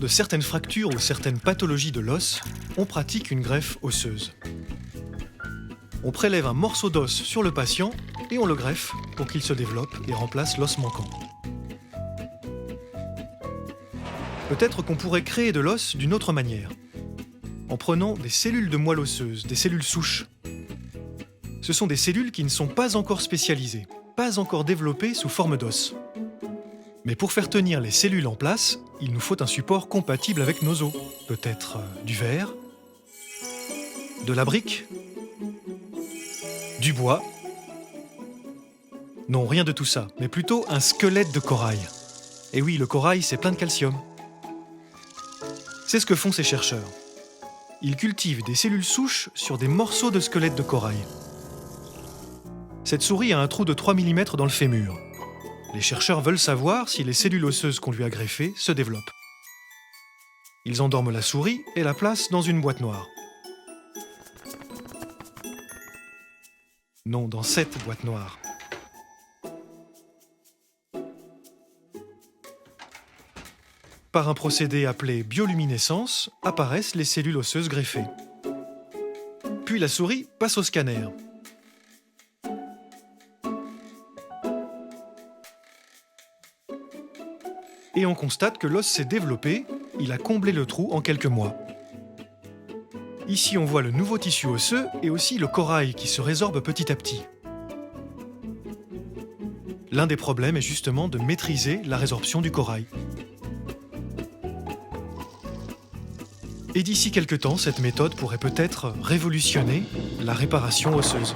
de certaines fractures ou certaines pathologies de l'os, on pratique une greffe osseuse. On prélève un morceau d'os sur le patient et on le greffe pour qu'il se développe et remplace l'os manquant. Peut-être qu'on pourrait créer de l'os d'une autre manière, en prenant des cellules de moelle osseuse, des cellules souches. Ce sont des cellules qui ne sont pas encore spécialisées, pas encore développées sous forme d'os. Mais pour faire tenir les cellules en place, il nous faut un support compatible avec nos os. Peut-être du verre, de la brique, du bois. Non, rien de tout ça, mais plutôt un squelette de corail. Et oui, le corail, c'est plein de calcium. C'est ce que font ces chercheurs. Ils cultivent des cellules souches sur des morceaux de squelette de corail. Cette souris a un trou de 3 mm dans le fémur. Les chercheurs veulent savoir si les cellules osseuses qu'on lui a greffées se développent. Ils endorment la souris et la placent dans une boîte noire. Non, dans cette boîte noire. Par un procédé appelé bioluminescence, apparaissent les cellules osseuses greffées. Puis la souris passe au scanner. Et on constate que l'os s'est développé, il a comblé le trou en quelques mois. Ici, on voit le nouveau tissu osseux et aussi le corail qui se résorbe petit à petit. L'un des problèmes est justement de maîtriser la résorption du corail. Et d'ici quelques temps, cette méthode pourrait peut-être révolutionner la réparation osseuse.